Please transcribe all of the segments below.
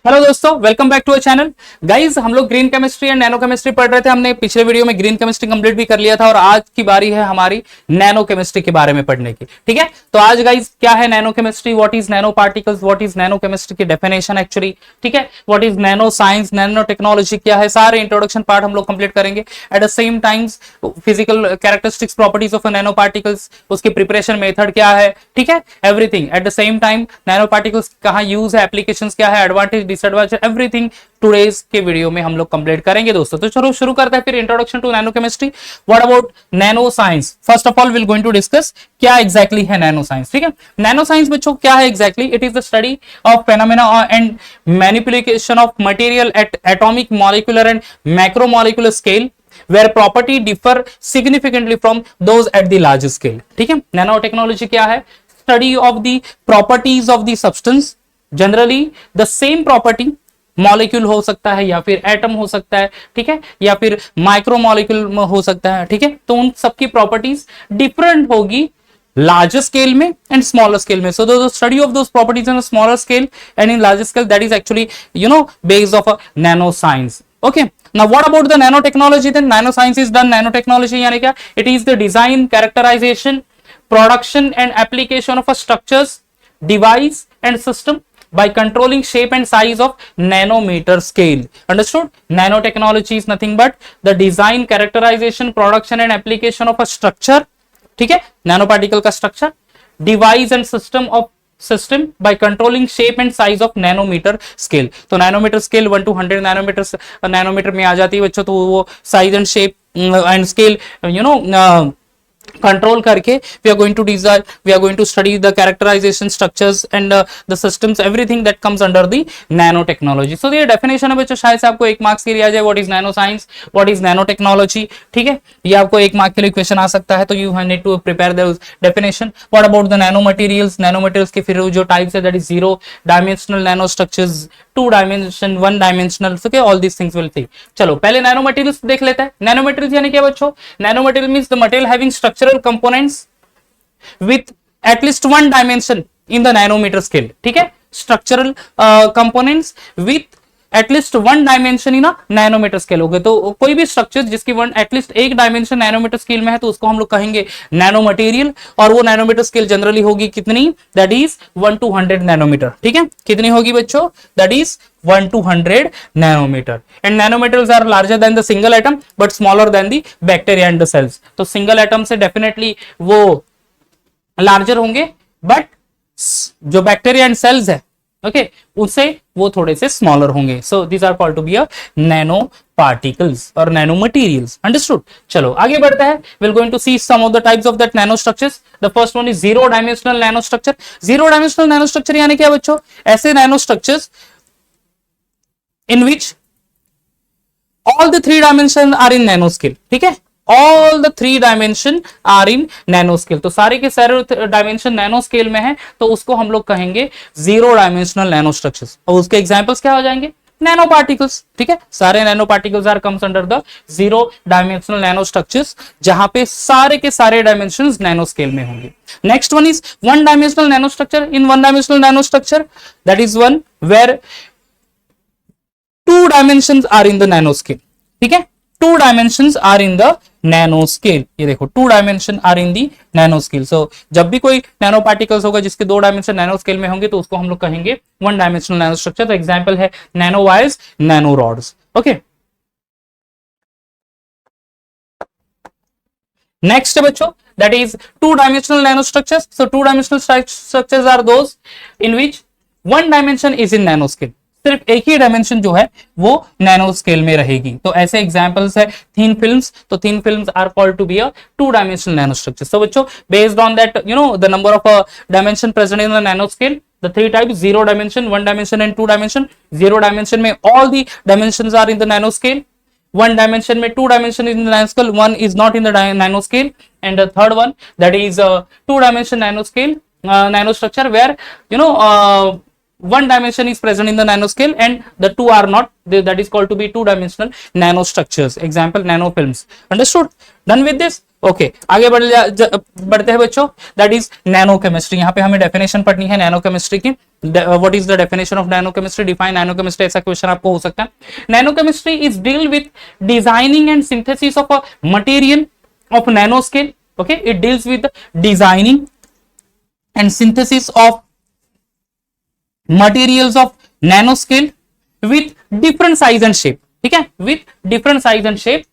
Hello दोस्तों, welcome back to a channel. Guys, हम लोग green chemistry and nano chemistry पढ़ रहे थे। हमने पिछले वीडियो में ग्रीन केमिस्ट्री कंप्लीट भी कर लिया था और आज की बारी है हमारी नैनो केमिस्ट्री के बारे में पढ़ने की। ठीक है, तो आज गाइस क्या है nano chemistry, what is nano particles, what is nano chemistry की डेफिनेशन एक्चुअली, ठीक है, what is nano science, nano technology क्या है, सारे इंट्रोडक्शन पार्ट हम लोग कंप्लीट करेंगे। At the same times physical characteristics, properties of nano particles, उसकी प्रिपरेशन मेथड क्या है, ठीक है, everything. At the same time nano particles कहाँ यूज है, एप्लीकेशंस क्या है, एडवांटेज डिसएडवांटेज, एवरीथिंग टुडेज के वीडियो में हम लोग कंप्लीट करेंगे दोस्तों। तो चलो शुरू करते हैं फिर introduction to nano chemistry. What about nano science? First of all will going to discuss क्या एग्जैक्टली है नैनो साइंस। ठीक है, नैनो साइंस बच्चों क्या है exactly? It is the study of phenomena and manipulation of material at atomic, molecular and macromolecular scale where property differ significantly from those at the large scale। ठीक है, nano technology क्या है? Study of the properties of the substance, generally the same property, molecule हो सकता है या फिर atom हो सकता है, ठीक है, या फिर माइक्रो मॉलिक्यूल हो सकता है, ठीक है, तो उन सबकी प्रॉपर्टीज डिफरेंट होगी larger scale में and smaller scale में। So the study of those properties on a smaller scale and in larger scale, that is actually base of a nano science। Okay, now what about the nanotechnology then? Nano science is done, nanotechnology यानी क्या? It is the design, characterization, production and application of a structures, device and system by controlling shape and size of nanometer scale। Understood? Nanotechnology is nothing but the design, characterization, production and application of a structure, ठीक है, nano particle का structure, device and system by controlling shape and size of nanometre scale. तो nanometre scale 1 to 100 nanometre में आ जाती है बच्चों। तो वो size and shape and scale control करके we are going to design, we are going to study the characterization, structures and the systems, everything that comes under the nanotechnology। so ये definition है बच्चों, शायद से आपको 1 मार्क्स के लिए आ जाए। what is nano science, what is nanotechnology, ठीक है, ये आपको 1 मार्क के लिए क्वेश्चन आ सकता है, तो you need to prepare the definition। what about the nanomaterials? nanomaterials के फिर जो टाइप्स है, that is 0 dimensional nanostructures, 2 dimension, 1 dimensional, okay, all these things will see। चलो पहले nanomaterials देख लेते हैं। nanomaterials यानी क्या बच्चों? nanomaterial means the material having structural components with at least 1 dimension in the nanometer scale। ठीक है, structural components with at least 1 dimension in nanometre scale हो गए। तो कोई भी स्ट्रक्चर जिसकी एटलीस्ट 1 डायमेंशन नैनोमीटर स्केल में है तो उसको हम लोग कहेंगे नैनो मटेरियल। और वो नैनोमीटर स्केल जनरली होगी कितनी? That is 1 to 100 nanometre. ठीक है, कितनी होगी बच्चों? That is 1 to 100 nanometre. And nanometres are larger than the single atom but smaller than the bacteria and the cells. तो सिंगल एटम से डेफिनेटली वो लार्जर होंगे, बट जो बैक्टीरिया एंड सेल्स है, ओके, उससे वो थोड़े से स्मॉलर होंगे। So these are called to be a nano particles और नैनो मटेरियल्स। अंडरस्टूड? चलो आगे बढ़ते हैं। Will going to see some of the types of that nano structures. The first one is 0 dimensional nano structure. 0 dimensional nano structure यानी क्या बच्चों? ऐसे nano structures in which all the 3 dimensions are in nanoscale। ठीक है, all the 3 dimension are in nanoscale। तो सारे के सारे डायमेंशन नैनो स्केल में है, तो उसको हम लोग कहेंगे 0 डायमेंशनल नैनो स्ट्रक्चर्स। और उसके एग्जांपल्स क्या हो जाएंगे? Nano particles. ठीक है, सारे nano particles are comes under the 0 dimensional nano structures, जहां पे सारे के सारे डायमेंशंस नैनो स्केल में होंगे। Next one is 1 dimensional nano structure. In 1 dimensional nano structure, that is one where 2 dimensions are in the nanoscale। ठीक है, 2 dimensions are in the nanoscale। ये देखो 2 dimension are in the nanoscale। so जब भी कोई nano particles होगा जिसके 2 dimension nano scale में होंगे तो उसको हम लोग कहेंगे 1 डायमेंशनल नैनो स्ट्रक्चर। तो एग्जांपल है nano wires, nano rods. Okay, next है बच्चों, that is 2 dimensional nano structures. so 2 dimensional structures are those in which 1 dimension is in nanoscale। सिर्फ एक ही डायमेंशन जो है वो नैनो स्केल में रहेगी। तो ऐसे एग्जांपल्स है थिन फिल्म्स। तो thin films are called to be a 2 dimensional nano structure. So बच्चों, based on that the number of dimension present in the nano scale, the 3 types, 0 dimension, 1 dimension and 2 dimension। 0 dimension में all the dimensions are in the nanoscale। 1 dimension में 2 dimension in the nanoscale, 1 is not in the nanoscale। and the third one, that is 2 dimension nanoscale nano structure where one dimension is present in the nanoscale and the two are not, that is called to be two dimensional nanostructures, example nanofilms. Understood? Done with this? Okay आगे बढ़ते हैं बच्चों, that is nano chemistry. यहाँ पे हमें definition पढ़नी है nano chemistry की। What is the definition of nano chemistry? Define nano chemistry, ऐसा क्वेश्चन आपको हो सकता है। Nano chemistry is deal with designing and synthesis of a material of nano scale. Okay, it deals with designing and synthesis of materials of nano scale with different size and shape. ठीक है, with different size and shape,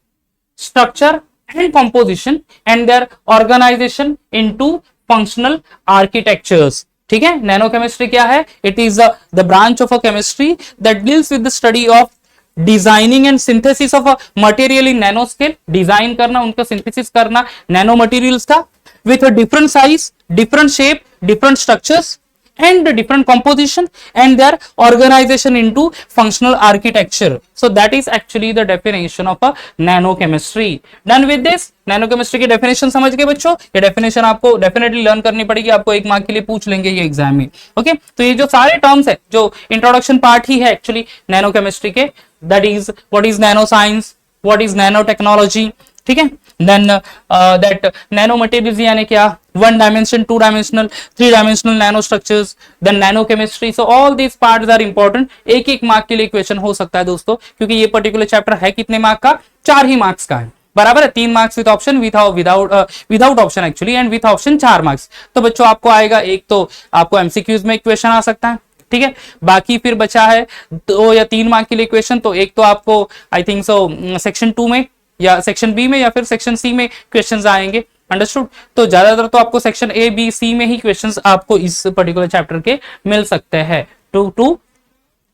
structure and composition and their organization into functional architectures. ठीक है, nano chemistry क्या है? It is the branch of a chemistry that deals with the study of designing and synthesis of a material in nano scale, design करना, उनका synthesis करना nano materials का, with a different size, different shape, different structures and different composition and their organization into functional architecture. So that is actually the definition of a nanochemistry. Done with this? nanochemistry की definition समझ गए बच्चों? ये definition आपको definitely learn करनी पड़ेगी, आपको एक मार्क के लिए पूछ लेंगे ये एग्जाम में। ओके, तो ये जो सारे टर्म्स है, जो इंट्रोडक्शन पार्ट ही है एक्चुअली nanochemistry के, that is what is nanoscience, what is nanotechnology, ठीक है। देन दैट नैनो मटेरियल्स यानी क्या? One dimension, two dimensional, three dimensional nano structures, then nano chemistry. So all these parts are important. एक एक mark के लिए question हो सकता है दोस्तों, क्योंकि ये पर्टिकुलर चैप्टर है कितने मार्क का? 4 ही मार्क्स का है, बराबर है। 3 marks with option, without option actually, and with option 4 marks. तो बच्चों आपको आएगा, एक तो आपको एमसीक्यूज में क्वेश्चन आ सकता है, ठीक है। बाकी फिर बचा है 2 या 3 मार्क के लिए क्वेश्चन, तो एक तो आपको आई थिंक सो सेक्शन 2 में या सेक्शन बी में या फिर सेक्शन सी में क्वेश्चंस आएंगे। अंडरस्टूड? तो ज्यादातर तो आपको सेक्शन ए बी सी में ही क्वेश्चंस आपको इस पर्टिकुलर चैप्टर के मिल सकते हैं, 2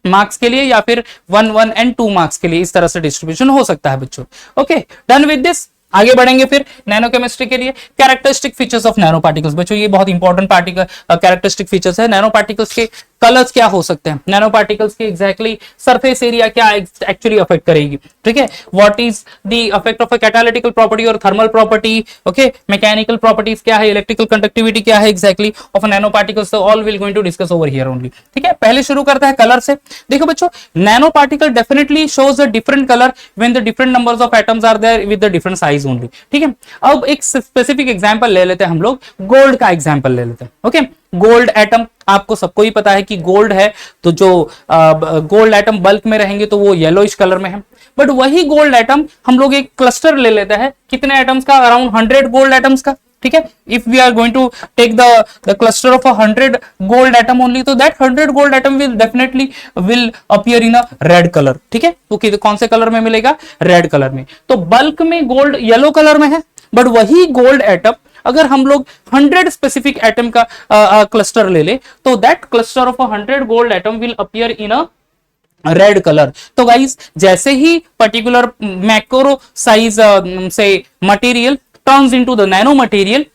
मार्क्स के लिए या फिर 1 एंड 2 मार्क्स के लिए, इस तरह से डिस्ट्रीब्यूशन हो सकता है बच्चों। Okay, done with this. आगे बढ़ेंगे फिर नैनो केमिस्ट्री के लिए characteristic features of nano particles. बच्चों ये बहुत इंपॉर्टेंट पार्टिकल कैरेक्टरिस्टिक फीचर्स है। नैनो पार्टिकल्स के कलर्स क्या हो सकते हैं, नैनो पार्टिकल्स के एग्जैक्टली सरफेस एरिया क्या एक्चुअली अफेक्ट करेगी, ठीक है। What is the effect of a catalytical property और thermal property, okay, mechanical properties क्या है, इलेक्ट्रिकल कंडक्टिविटी क्या है एग्जैक्टली ऑफ नैनो पार्टिकल्स। तो all will going to discuss over here only, ठीक है। पहले शुरू करता है कलर से। देखो बच्चों, nano particle definitely shows a different colour when the different numbers of atoms are there with the different size only, ठीक है। अब एक स्पेसिफिक एग्जांपल ले लेते हैं हम लोग, गोल्ड का एग्जांपल ले लेते हैं। ओके, गोल्ड एटम आपको सबको ही पता है कि गोल्ड है, तो जो गोल्ड एटम बल्क में रहेंगे तो वो येलोइश कलर में है। बट वही गोल्ड एटम हम लोग एक क्लस्टर ले लेते हैं, कितने एटम्स का? अराउंड 100 गोल्ड एटम्स का, ठीक है। If we are going to take the cluster of 100 gold atom only, तो that 100 gold atom will definitely will appear in a red colour, ठीक है। वो कौन से कलर में मिलेगा? रेड कलर में। तो बल्क में गोल्ड येलो कलर में है, बट वही गोल्ड एटम अगर हम लोग 100 स्पेसिफिक एटम का क्लस्टर ले ले, तो that cluster of 100 gold atom will appear in a red colour. तो गाइस, जैसे ही पर्टिकुलर मैक्रो साइज से material turns into the nano material,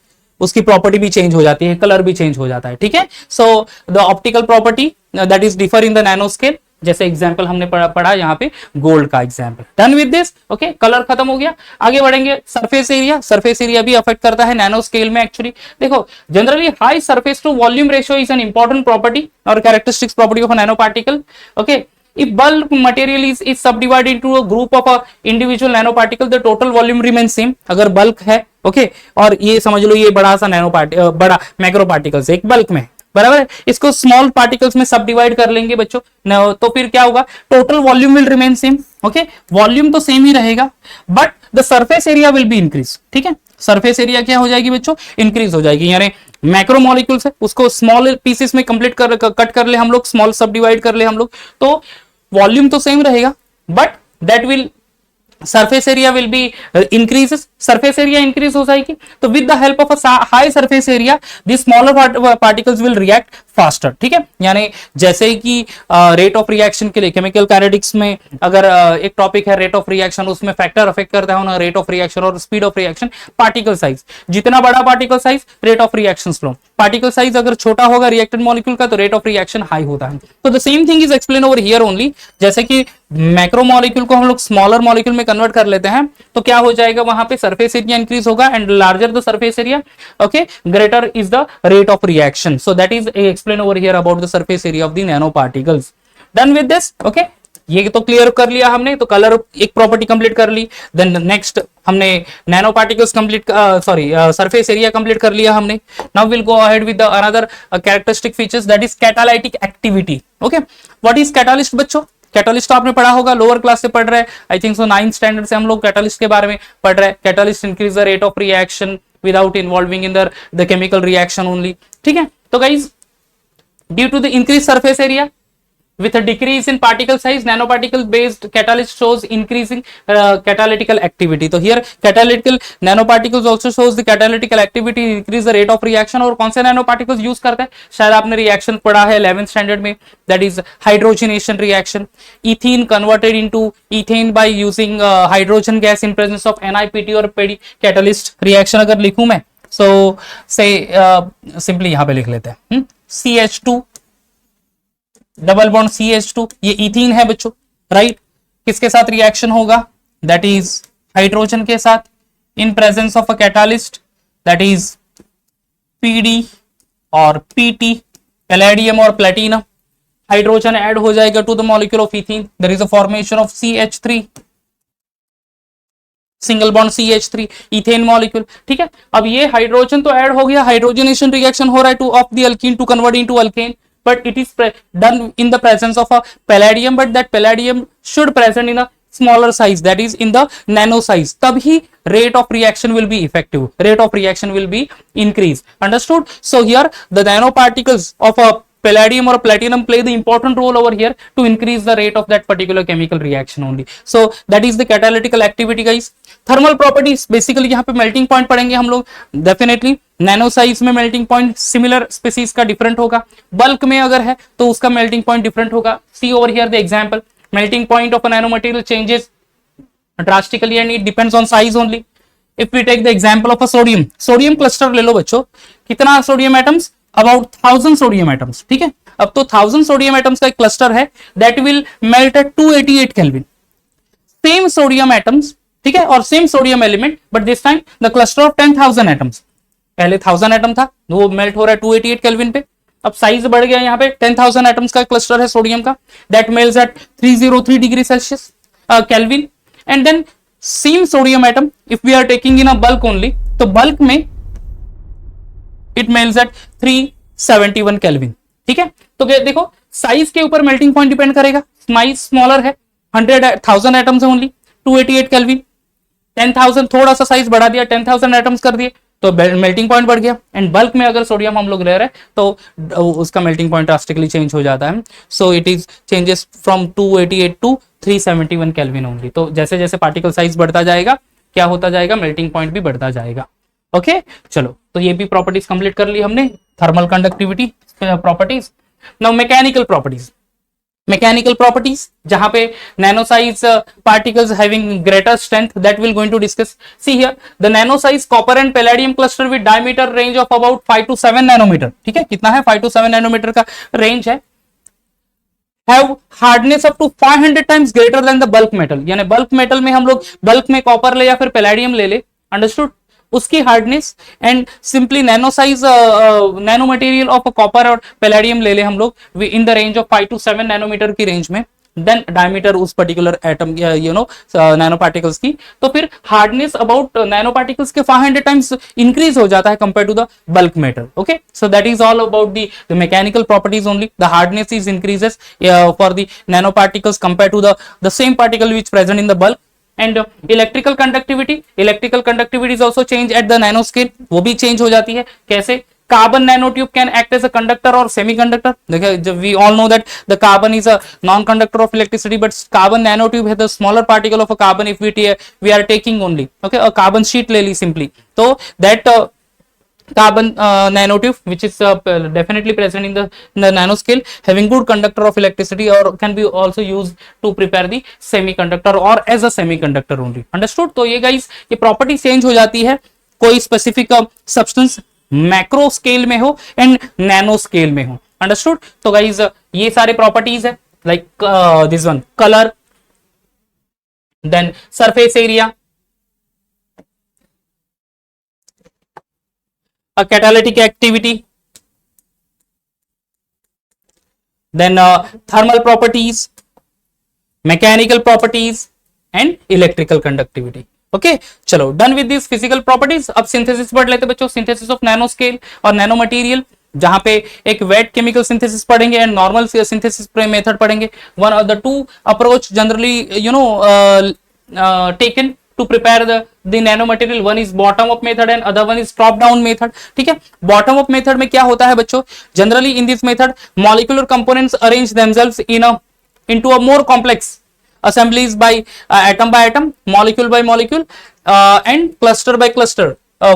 उसकी प्रॉपर्टी भी चेंज हो जाती है, कलर भी चेंज हो जाता है, ठीक है। So the optical property that is differ in the nano scale, जैसे एग्जांपल हमने पढ़ा यहाँ पे गोल्ड का example. Done with this, okay, colour खत्म हो गया। आगे बढ़ेंगे, सरफेस एरिया। सरफेस एरिया भी अफेक्ट करता है नैनो स्केल में एक्चुअली। देखो, generally high surface to volume ratio is an important property और characteristics property of nano particle. Okay, if bulk material is subdivided into a group of a individual nano particle, the total volume remains same। अगर bulk है, okay, और ये समझ लो ये बड़ा सा nano बड़ा मैक्रो पार्टिकल्स एक बल्क में, बराबर है। इसको स्मॉल पार्टिकल्स में सब डिवाइड कर लेंगे बच्चों, तो फिर क्या होगा? Total volume will remain same, okay, volume तो सेम ही रहेगा, but the surface area will be increase, ठीक है। सरफेस एरिया क्या हो जाएगी बच्चों? इंक्रीज हो जाएगी। यानी मैक्रो मॉलिक्यूल्स है, उसको स्मॉल पीसेस में कंप्लीट कट कर ले हम लोग, स्मॉल सब डिवाइड कर ले हम लोग, तो वॉल्यूम तो सेम रहेगा, but that will surface area will be increases, surface area increase हो जाएगी। तो with the help of a high surface area, these smaller particles will react faster, ठीक है। यानी जैसे कि रेट ऑफ रिएक्शन के लिए केमिकल काइनेटिक्स में अगर एक टॉपिक है रेट ऑफ रिएक्शन, उसमें फैक्टर अफेक्ट करता है ना रेट ऑफ रिएक्शन और speed of reaction, particle size. जितना बड़ा particle size, rate of reaction slow. Particle size अगर छोटा होगा रिएक्टेड मॉलिक्यूल का, तो रेट ऑफ रिएक्शन हाई होता है। तो the same thing is explain over here only. जैसे कि मैक्रो मॉलिक्यूल को हम लोग स्मॉलर मॉलिक्यूल में कन्वर्ट कर लेते हैं तो क्या हो जाएगा, वहां पे सरफेस एरिया इंक्रीज होगा and larger the surface area, okay, greater is the rate of reaction. So that is explain over here about the surface area of the nano particles. Done with this, okay. ये तो clear कर लिया हमने, तो colour एक property complete कर ली. Then next हमने nano particles complete, sorry surface area complete कर लिया हमने. Now will go ahead with the another characteristic features, that is catalytic activity. Okay, what is catalyst बच्चों? कैटालिस्ट तो आपने पढ़ा होगा, लोअर क्लास से पढ़ रहे हैं, I think so 9th standard से हम लोग कैटालिस्ट के बारे में पढ़ रहे हैं. Catalyst increase the rate of reaction without involving in the chemical reaction only. ठीक है, तो guys due to the increase surface area with a decrease in particle size, nanoparticle based catalyst shows increasing catalytical activity. तो here catalytical nanoparticles also shows the catalytical activity, increase the rate of reaction. और कौन से nanoparticles use करते हैं, शायद आपने reaction पढ़ा है 11th स्टैंडर्ड में, that is hydrogenation reaction. ethene converted into ethane by using hydrogen gas in presence of NiPT और PD catalyst reaction अगर लिखूं मैं, so say simply यहाँ पे लिख लेते हैं CH2 डबल बॉन्ड CH2, ये इथीन है बच्चों, राइट. किसके साथ रिएक्शन होगा, दैट इज हाइड्रोजन के साथ, in presence of a catalyst that is PD और PT, पैलेडियम और प्लेटिनम. हाइड्रोजन ऐड हो जाएगा to the molecule of ethene, there is a formation of CH3, single bond CH3, ethane molecule. ठीक है, अब ये हाइड्रोजन तो ऐड हो गया, हाइड्रोजनेशन रिएक्शन हो रहा है to of the alkene to convert into alkane, but it is done in the presence of a palladium, but that palladium should present in a smaller size, that is in the nano size. तभी rate of reaction will be effective, rate of reaction will be increased. Understood? So here the nanoparticles of a palladium or platinum play the important role over here to increase the rate of that particular chemical reaction only. So that is the catalytical activity guys. Thermal properties basically यहाँ पे melting point पढ़ेंगे हम लोग, definitely nano size में melting point similar species का different होगा, bulk में अगर है तो उसका मेल्टिंग पॉइंट डिफरेंट होगा. See over here the example, melting point of a nano material changes drastically and it depends on size only. If we take the example of a sodium, sodium cluster ले लो बच्चों, कितना sodium atoms, about 1000 sodium atoms. ठीक है, अब तो 1000 sodium atoms का एक क्लस्टर है, that will melt eight 288 kelvin. Same sodium atoms, ठीक है, और same sodium element, but this time the cluster of 10,000 atoms. पहले 1000 एटम था, वो मेल्ट हो रहा है 288 केल्विन पे. अब साइज बढ़ गया, यहाँ पे 10,000 एटम्स का क्लस्टर है सोडियम का, that melts at 303 degree Celsius kelvin. And then same sodium atom if we are taking in a bulk only, तो बल्क में इट मेल्स एट 371 केल्विन. ठीक है, तो देखो साइज के ऊपर मेल्टिंग पॉइंट डिपेंड करेगा. साइज स्मॉलर है, 100,000 एटम्स है ओनली, 288 केल्विन. 10,000 थोड़ा सा साइज बढ़ा दिया, 10,000 एटम्स कर दिए, तो मेल्टिंग पॉइंट बढ़ गया. एंड बल्क में अगर सोडियम हम लोग ले रहे हैं तो उसका मेल्टिंग पॉइंट ड्रास्टिकली चेंज हो जाता है. So it is changes from 288 to 371 kelvin only. तो जैसे जैसे पार्टिकल साइज बढ़ता जाएगा, क्या होता जाएगा, मेल्टिंग पॉइंट भी बढ़ता जाएगा. ओके, चलो, तो ये भी प्रॉपर्टीज कंप्लीट कर ली हमने, thermal conductivity properties. Now mechanical properties, mechanical properties जहां पे nano size particles having greater strength, that will going to discuss. See here the nano size copper and palladium cluster with diameter range of about 5 to 7 nanometre. ठीक है, कितना है, 5 to 7 nanometre का range है. Have hardness up to 500 times greater than the bulk metal, यानी bulk metal में हम लोग बल्क में कॉपर ले या फिर पैलेडियम ले ले, अंडरस्टूड, उसकी hardness. And simply nano size nano material of copper और पैलेडियम ले ले हम लोग in the range of 5 to 7 nanometre की रेंज में, देन डायमीटर उस particular atom you know nano particles की, तो फिर हार्डनेस अबाउट नैनो पार्टिकल्स के 500 टाइम्स इंक्रीज हो जाता है compare to the bulk metal. Okay, so that is all about the mechanical properties only. The hardness is increases for the nano particles compare to the same particle which present in the bulk. And electrical conductivity is also change at the nano scale, वो भी change हो जाती है. कैसे, carbon nanotube can act as a conductor और semiconductor. देखिए, we all know that the carbon is a non conductor of electricity, but carbon nanotube है the smaller particle of a carbon if we are taking only, okay, a carbon sheet ले ली simply, तो that carbon nanotube which is definitely present in the nanoscale, having good conductor of electricity or can be also used to prepare the semiconductor or as a semiconductor only. Understood? तो ये guys ये property change हो जाती है कोई specific substance macro scale में हो and nano scale में हो. अंडरस्टूड? तो गाइज ये सारे प्रॉपर्टीज है, like this one, colour, then surface area, a catalytic activity, then thermal properties, mechanical properties and electrical conductivity. Okay चलो done with this physical properties. अब सिंथेसिस पढ़ लेते बच्चों, सिंथेसिस ऑफ नैनो स्केल और nano material, जहां पे एक wet chemical synthesis पढ़ेंगे एंड नॉर्मल सिंथेसिस मेथड पढ़ेंगे. One of the two approach generally taken to prepare the nano material, one is bottom up method and other one is top down method. ठीक है, bottom up method में क्या होता है बच्चों, generally in this method molecular components arrange themselves into a more complex assemblies by atom, molecule by molecule, and cluster by cluster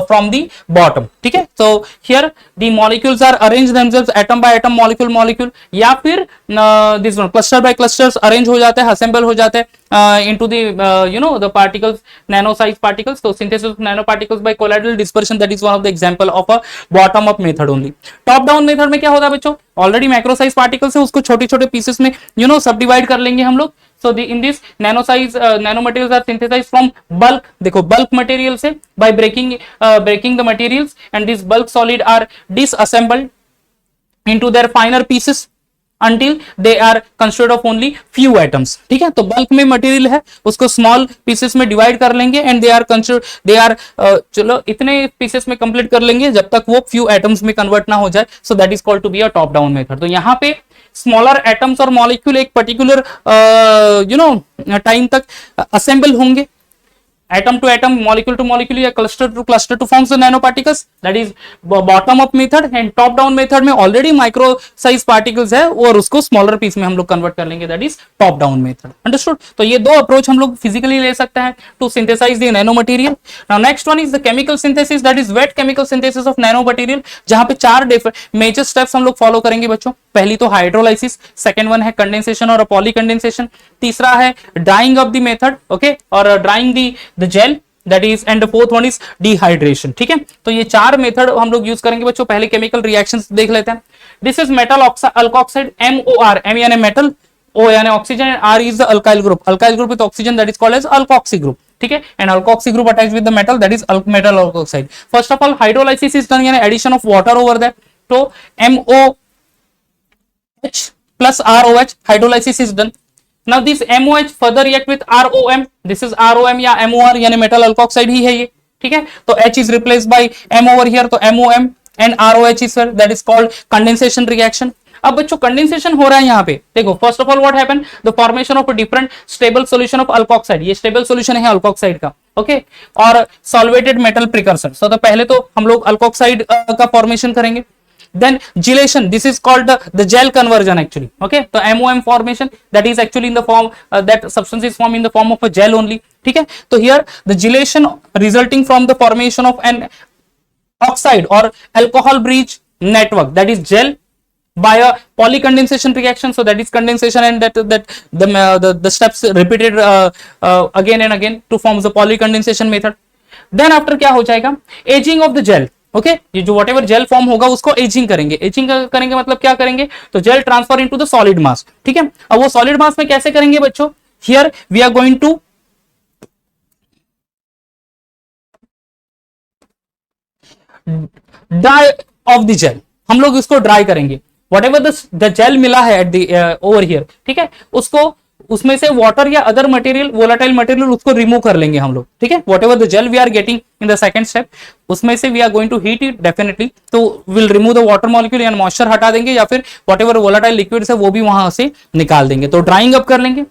from the bottom. ठीक है, so here the molecules are arranged themselves atom by atom, molecule, या फिर this one cluster by clusters arrange हो जाते हैं, assemble हो जाते हैं into the the particles, nano size particles. So synthesis of nanoparticles by colloidal dispersion, that is one of the example of a bottom up method only. Top down method में क्या होता है बच्चों, ऑलरेडी मैक्रो साइज पार्टिकल्स है, उसको छोटे छोटे pieces में सब डिवाइड कर लेंगे हम लोग. So in this nano size nano materials are synthesized from bulk, देखो bulk material से by breaking the materials, and these bulk solid are disassembled into their finer pieces until they are consisted of only few atoms. ठीक है, तो bulk में material है, उसको small pieces में divide कर लेंगे and they are चलो इतने pieces में complete कर लेंगे जब तक वो few atoms में convert ना हो जाए. So that is called to be a top down method. तो यहाँ पे स्मॉलर एटम्स और मॉलिक्यूल एक पर्टिकुलर टाइम तक असेंबल होंगे, atom to atom, molecule to molecule या cluster to cluster to forms the nano particles. That is bottom up method. And top down method में already micro size particles है और उसको smaller piece में हम लोग कन्वर्ट कर लेंगे, that is top down method. Understood. तो ये दो अप्रोच हम लोग फिजिकली ले सकते हैं to synthesise the nano material. Now next one is the chemical synthesis, that is wet chemical synthesis of nano material, जहां पे चार मेजर स्टेप्स हम लोग फॉलो करेंगे बच्चों. पहली तो हाइड्रोलाइसिस, सेकंड वन है कंडेंसेशन और पॉली कंडेंसेशन, तीसरा है drying of the method, okay, और drying the gel, that is, and fourth one is dehydration. ठीक है, तो ये चार मेथड हम लोग यूज करेंगे बच्चों. पहले केमिकल रिएक्शंस देख लेते हैं. This is metal alkoxide, MOR, M यानी मेटल, O यानी oxygen, R is the alkyl group. Alkyl group with oxygen, that is called as alkoxy group. ठीक है, and alkoxy group attached with the metal, that is metal alkoxide. First of all hydrolysis is done, यानी addition of water over that. तो MOH plus ROH, hydrolysis is done. Now this MOH further react with ROM. This is ROM या MOR यानी metal alkoxide ही है ये. ठीक है, तो H is replaced by M over here, तो MOM and ROH is here, that is called condensation reaction. अब बच्चों कंडेंसेशन हो रहा है यहाँ पे, देखो first of all what happen, the formation of a different stable solution of alkoxide. ये स्टेबल सॉल्यूशन है अल्कोक्साइड का, ओके, और सॉल्वेटेड मेटल प्रिकर्सर. सो तो पहले तो हम लोग अल्कोक्साइड का फॉर्मेशन करेंगे. Then gelation, this is called the gel conversion actually, okay. So MOM formation, that is actually in the form that substance is formed in the form of a gel only. ठीक है, तो here the gelation resulting from the formation of an oxide or alcohol bridge network, that is gel, by a polycondensation reaction. So that is condensation, and the steps repeated again and again to form the polycondensation method. Then after क्या हो जाएगा, aging of the gel. Okay, ये जो whatever jail form होगा उसको ageing करेंगे. Ageing करेंगे मतलब क्या करेंगे, तो gel transfer into the solid mass. ठीक है, अब वो सॉलिड मास में कैसे करेंगे बच्चों, here we are going to dry off the gel. हम लोग इसको ड्राई करेंगे. व्हाटएवर द जेल मिला है एट द ओवर हियर, ठीक है, उसको उसमें से वाटर या अदर मटेरियल, वोलेटाइल मटेरियल, उसको रिमूव कर लेंगे हम लोग. ठीक है, whatever the gel we are getting in the second step, उसमें से we are going to heat it definitely. तो will remove the water molecule यानी मॉइस्चर हटा देंगे, या फिर व्हाटएवर वोलेटाइल लिक्विड्स है वो भी वहां से निकाल देंगे. तो ड्राइंग अप कर लेंगे.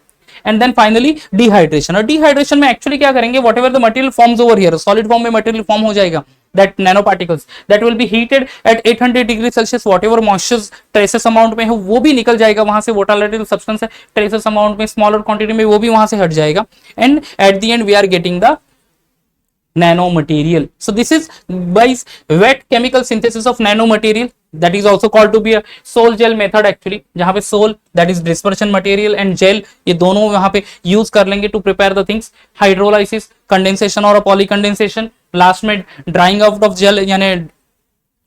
And then finally dehydration. और डिहाइड्रेशन में एक्चुअली क्या करेंगे, whatever the material forms over here, solid form में मटेरियल फॉर्म हो जाएगा, that nanoparticles that will be heated at 800 degree Celsius. whatever moisture traces amount में है वो भी निकल जाएगा वहां से, volatile substance है traces amount में, smaller quantity में, वो भी वहां से हट जाएगा. and at the end we are getting the nano material. So this is by wet chemical synthesis of nano material, that is also called to be a sol gel method actually, जहां पे sol, that is dispersion material, and gel, ये दोनों यहाँ पे use कर लेंगे to prepare the things. Hydrolysis, condensation और polycondensation, last में ड्राइंग आउट ऑफ जेल यानी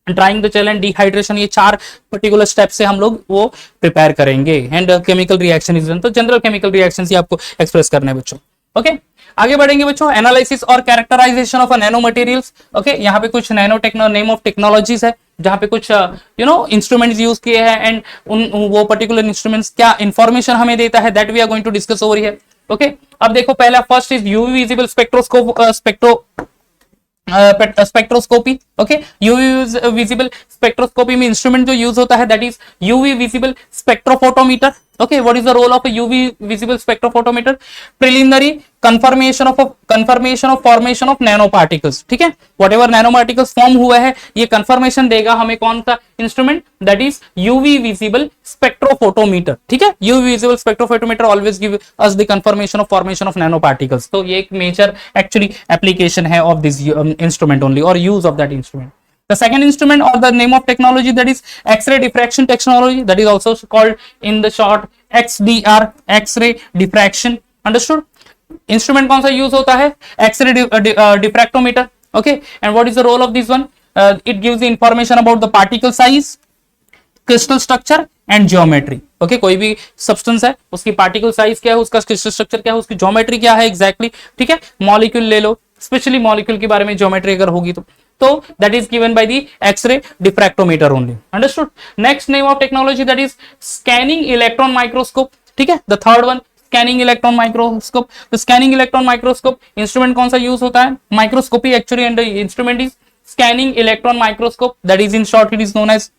drying the gel and dehydration. ये चार पर्टिकुलर स्टेप से हम लोग वो प्रिपेयर करेंगे. And chemical reaction is done. तो जनरल केमिकल रिएक्शन ही आपको एक्सप्रेस करने हैं बच्चों, ओके. आगे बढ़ेंगे बच्चों, एनालिसिस और characterisation of nano materials. Okay, यहाँ पे कुछ नैनो नेम ऑफ टेक्नोलॉजीज है जहाँ पे कुछ इंस्ट्रूमेंट्स यूज किए हैं एंड उन वो पर्टिकुलर इंस्ट्रूमेंट्स क्या इंफॉर्मेशन हमें देता है, that we are going to discuss over here. Okay, अब देखो पहला first is UV visible spectroscopy. Okay, UV visible spectroscopy में इंस्ट्रूमेंट जो यूज होता है that is UV visible spectrophotometer. Okay, what is the role of a UV visible spectrophotometer? Preliminary confirmation of formation of nano particles. ठीक है, whatever nano particles form हुआ है ये confirmation देगा हमें कौन सा instrument, that is UV visible spectrophotometer. ठीक है, UV visible spectrophotometer always give us the confirmation of formation of nano particles. तो ये एक मेजर एक्चुअली एप्लीकेशन है ऑफ दिस इंस्ट्रूमेंट ओनली और use of that instrument. The second instrument or the name of technology that is X-ray diffraction technology, that is also called in the short XDR, X-ray diffraction. Understood? Instrument कौन सा use होता है? X-ray diffractometer. Okay, and what is the role of this one? It gives the information about the particle size, crystal structure and geometry. Okay, कोई भी substance है उसकी particle size क्या है, उसका क्रिस्टल स्ट्रक्चर क्या है, उसकी ज्योमेट्री क्या है एग्जैक्टली। ठीक है, मॉलिक्यूल ले लो, स्पेशली मॉलिक्यूल के बारे में ज्योमेट्री अगर होगी तो that is given by the X ray diffractometer only. Understood? Next name of technology that is scanning electron microscope. ठीक है, the third one scanning electron microscope. The scanning electron microscope instrument कौन सा यूज होता है? Microscopy actually, and instrument is scanning electron microscope, that is in short it is known as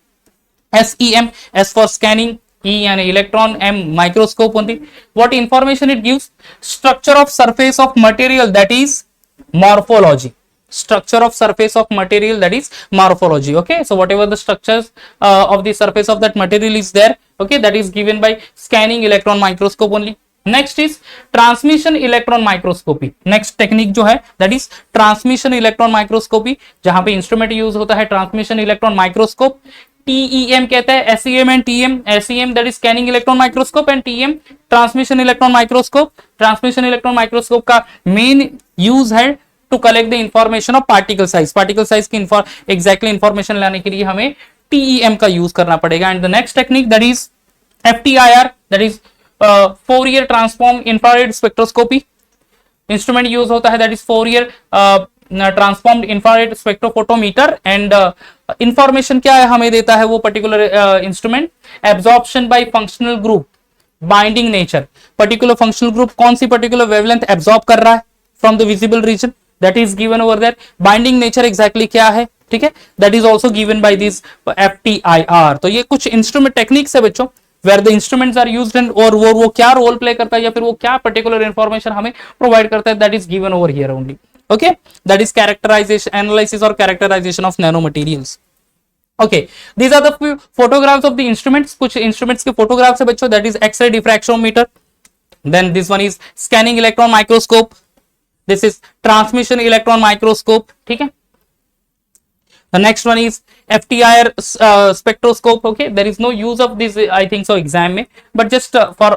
SEM. S for scanning, E and electron, M microscope only. What information it gives? Structure of surface of material, that is morphology. Structure of surface of material, that is morphology. Okay, so whatever the structures of the surface of that material is there, okay, that is given by scanning electron microscope only. Next is transmission electron microscopy. Next technique जो है that is transmission electron microscopy, जहां पे instrument use होता है transmission electron microscope. TEM कहते हैं, SEM and TM. SEM that is scanning electron microscope and TM transmission electron microscope. Transmission electron microscope का main use है to collect the information of particle size. Particle size की exactly information लाने के लिए हमें TEM का use करना पड़ेगा. And the next technique that is FTIR, that is Fourier transform infrared spectroscopy. Instrument use होता है that is Fourier transformed infrared spectrophotometer. And information क्या है हमें देता है वो particular instrument? Absorption by functional group, binding nature. Particular functional group कौन सी पर्टिकुलर वेवलेंथ एब्जॉर्ब कर रहा है from the visible region, that is given over there. Binding nature exactly क्या है, ठीक है, that is also given by this FTIR। तो ये कुछ इंस्ट्रूमेंट टेक्निक्स है बच्चों where the instruments are used and और वो क्या रोल प्ले करता है या फिर वो क्या पर्टिकुलर इंफॉर्मेशन हमें प्रोवाइड करता है, that is given over here only. Okay, that is characterization, analysis और characterisation of nano materials. Okay, these are the photographs of the instruments. कुछ इंस्ट्रूमेंट्स के फोटोग्राफ्स है बच्चों, that is X ray diffractionometer, then this one is scanning electron microscope, this is transmission electron microscope. ठीक है, the next one is FTIR spectroscope. Okay, there is no use of this I think so exam में, but just for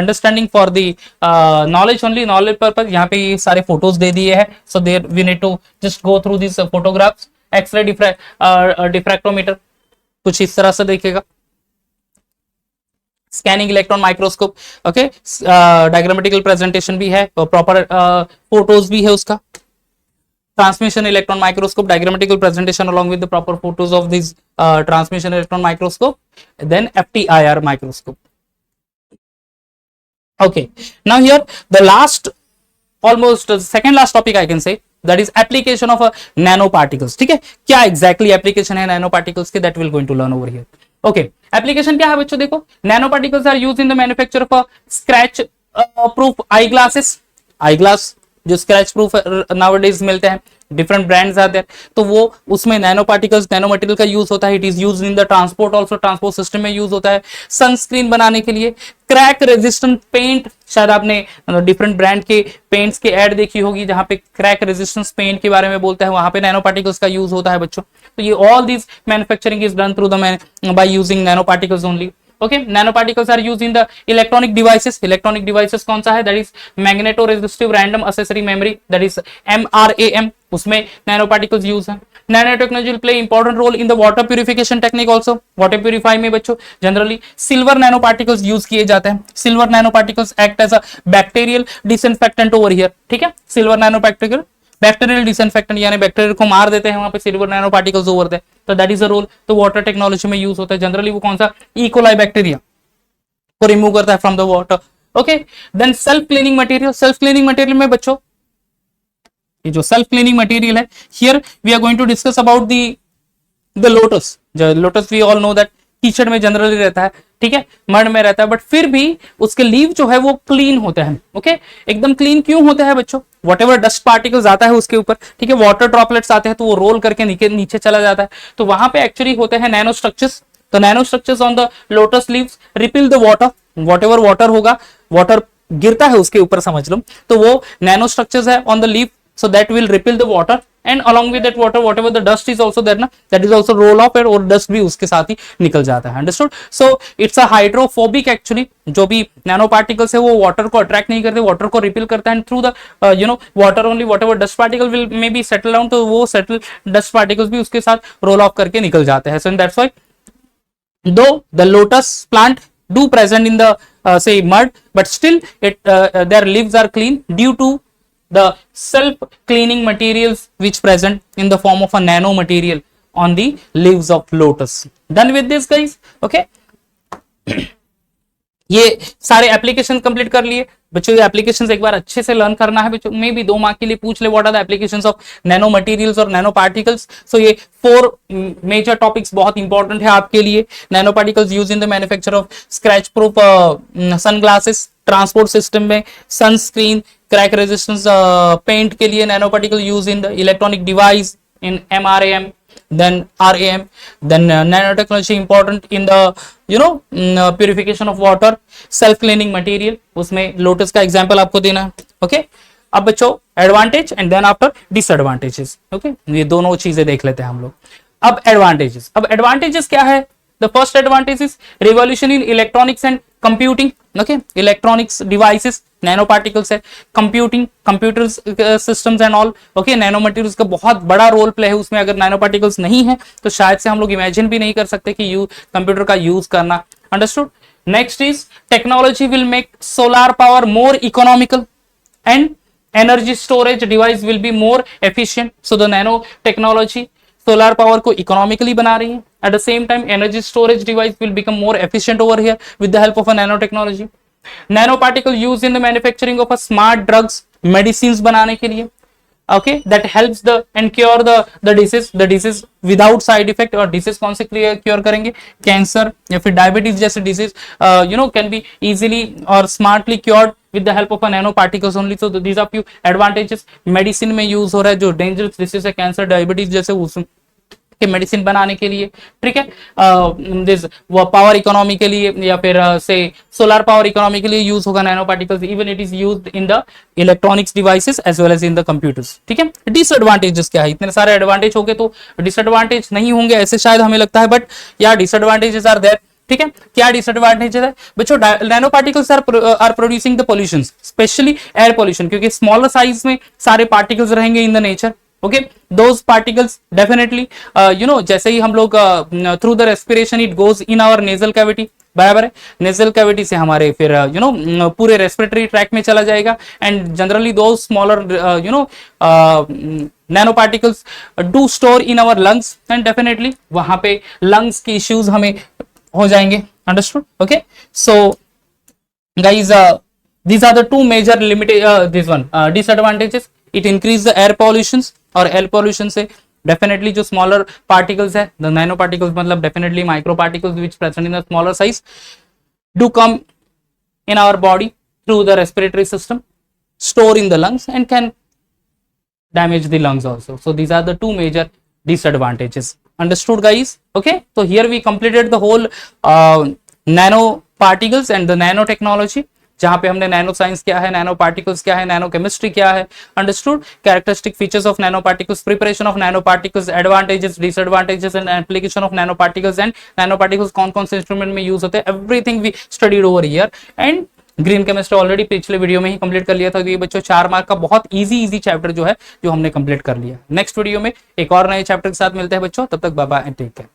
understanding for the knowledge only, knowledge purpose यहाँ पे ये सारे photos दे दिए हैं, so there we need to just go through these photographs. X-ray diffractometer कुछ इस तरह से देखेगा, scanning electron microscope. Okay, diagrammatical presentation भी है, प्रॉपर फोटोज भी है उसका। Transmission electron microscope, diagrammatical presentation along with the proper photos of this transmission electron microscope. Then FTIR microscope. Okay, now here the last, almost second last topic I can say, that is application of nanoparticles. ठीक है, क्या exactly application है nanoparticles के, that we'll going to learn over here. Okay, application क्या है बच्चों? देखो, nanoparticles are used in the manufacture of a scratch proof eyeglasses. Eyeglass जो स्क्रैच प्रूफ नाउअडेज मिलते हैं, डिफरेंट ब्रांड्स आते हैं, तो वो उसमें नैनो पार्टिकल्स, नैनो मटेरियल का यूज होता है। It is used in the transport also, transport system में यूज होता है। सनस्क्रीन बनाने के लिए, क्रैक रेजिस्टेंट पेंट, शायद आपने डिफरेंट ब्रांड के पेंट्स के ऐड देखी होगी जहां पे क्रैक रेजिस्टेंस पेंट के बारे में बोलता है, वहां पे नैनो पार्टिकल्स का यूज होता है बच्चों। तो ये all this manufacturing is done through the by using nano particles only. Okay, nanoparticles are used in the electronic devices. Electronic devices कौन सा है? That is magnetoresistive random accessory memory, that is MRAM, उसमें nanoparticles use है। Nano technology will play important role in the water purification technique also. Water purify में बच्चों generally silver nano particles use किए जाते हैं। Silver nano particles act as a bacterial disinfectant over here, ठीक है। Silver nano particle bacterial disinfectant यानी bacteria को मार देते हैं वहां पे silver nano particles over there, तो दैट इज अ रोल। तो वाटर टेक्नोलॉजी में यूज होता है जनरली। वो कौन सा? इकोलाई बैक्टीरिया को रिमूव करता है from the water. Okay, then self cleaning material. Self cleaning material में बच्चों ये जो सेल्फ क्लीनिंग मटेरियल है, here we are going to discuss about the lotus. Lotus we all know that कीचड़ में जनरली रहता है, ठीक है, मड में रहता है, बट फिर भी उसके लीव जो है वो क्लीन होते हैं। ओके, एकदम क्लीन क्यों होते हैं बच्चों? वॉटेवर डस्ट पार्टिकल्स आता है उसके ऊपर, ठीक है, वाटर ड्रॉपलेट्स आते हैं तो वो रोल करके नीचे चला जाता है, तो वहां पे एक्चुअली होते हैं नैनो स्ट्रक्चर्स। तो nano structures on the lotus leaves repeal the water, whatever water होगा, वाटर गिरता है उसके ऊपर समझ लो, तो वो नैनो स्ट्रक्चर्स है on the leaf, so that will repel the water and along with that water whatever the dust is also there ना, that is also roll off और dust भी उसके साथ ही निकल जाता है। understood? so it's a hydrophobic actually, जो भी नैनो पार्टिकल्स है वो वाटर को अट्रैक्ट नहीं करते, वाटर को रिपेल करता है, and through the water only whatever dust particle will maybe settle down, तो वो settle dust particles भी उसके साथ रोल ऑफ करके निकल जाते हैं। so that's why though the lotus plant do present in the say mud, but still their leaves are clean due to the self cleaning materials which present in the form of a nano material on the leaves of lotus. Done with this guys? Okay. ये सारे application complete कर लिए बच्चों। ये applications एक बार अच्छे से learn करना है बच्चों, मे भी 2 मार्क के लिए पूछ ले what are the applications of nano materials और नैनो पार्टिकल्स। सो ये 4 मेजर टॉपिक्स बहुत इंपॉर्टेंट है आपके लिए। Nano particles use in the manufacture of scratch proof sunglasses, transport system में सनस्क्रीन, क्रैक रेजिस्टेंस पेंट के लिए nano particle use in the electronic device in MRAM, then RAM, then nanotechnology important in the purification of water, self cleaning material, उसमें lotus का example आपको देना है। ओके, अब बच्चों advantage and then after disadvantages. Okay, ये दोनों चीजें देख लेते हैं हम लोग। अब एडवांटेजेस, क्या है? The first advantage is revolution in electronics and computing. Okay, electronics devices, nanoparticles है, computing, computers systems and all. Okay, nanomaterials का बहुत बड़ा रोल प्ले है उसमें। अगर nanoparticles नहीं है तो शायद से हम लोग इमेजिन भी नहीं कर सकते कि कंप्यूटर का यूज करना। Understood? Next is technology will make solar power more economical and energy storage device will be more efficient. So the nanotechnology solar power को इकोनॉमिकली बना रही है। At the same time energy storage device will become more efficient over here with the help of a nano technology. Nano particle use in the manufacturing of a smart drugs, medicine बनाने के लिए। Okay, that helps the end cure the disease without side effect. और disease कौन से cure करेंगे? Cancer या फिर diabetes जैसे डिसीज कैन बी इजिली और smartly cured with the help of a nano particles only. So these are few advantages. Medicine में use हो रहा है जो डेंजरस डिसीज है, कैंसर, डायबिटीज जैसे के मेडिसिन बनाने के लिए, ठीक है। दिस वो पावर इकोनॉमी के लिए या फिर से सोलर पावर इकोनॉमी के लिए यूज होगा nano particles. Even it is used in the electronics devices as well as in the computers, ठीक है। डिसएडवांटेजेस क्या है? इतने सारे एडवांटेज हो गए तो डिसएडवांटेज नहीं होंगे ऐसे शायद हमें लगता है, बट या डिसएडवांटेजेस आर देयर, ठीक है। क्या डिसएडवांटेजेस है बच्चों? Nano particles are producing the pollution, specially air pollution, क्योंकि स्मॉलर साइज में सारे पार्टिकल्स रहेंगे in the nature. Okay, those particles definitely जैसे ही हम लोग through the respiration it goes in our nasal cavity, बराबर है, नेजल कैविटी से हमारे फिर पूरे रेस्पिरेटरी ट्रैक में चला जाएगा। And generally those smaller nano particles do store in our lungs and definitely वहां पे लंग्स की इश्यूज हमें हो जाएंगे। Understood? Okay, so guys these are the two major disadvantages. It increase the air pollutions और air pollution से definitely जो smaller particles है, the nano particles मतलब definitely micro particles which present in the smaller size do come in our body through the respiratory system, store in the lungs and can damage the lungs also. So these are the two major disadvantages. Understood guys? Okay, so here we completed the whole nano particles and the nanotechnology, जहां पे हमने nano science क्या है, nano particles क्या है, nano chemistry क्या है। Understood? Characteristic features of nano particles, preparation of nano particles, advantages, disadvantages and application of nano particles, and nano particles कौन कौन से इंस्ट्रूमेंट में यूज होते हैं, everything we studied over here. And green chemistry already पिछले video में ही complete कर लिया था, तो ये बच्चों 4 मार्क का बहुत इजी चैप्टर जो है जो हमने कंप्लीट कर लिया। नेक्स्ट वीडियो में एक और नए चैप्टर के साथ मिलते हैं बच्चों, तब तक बाय बाय, टेक केयर।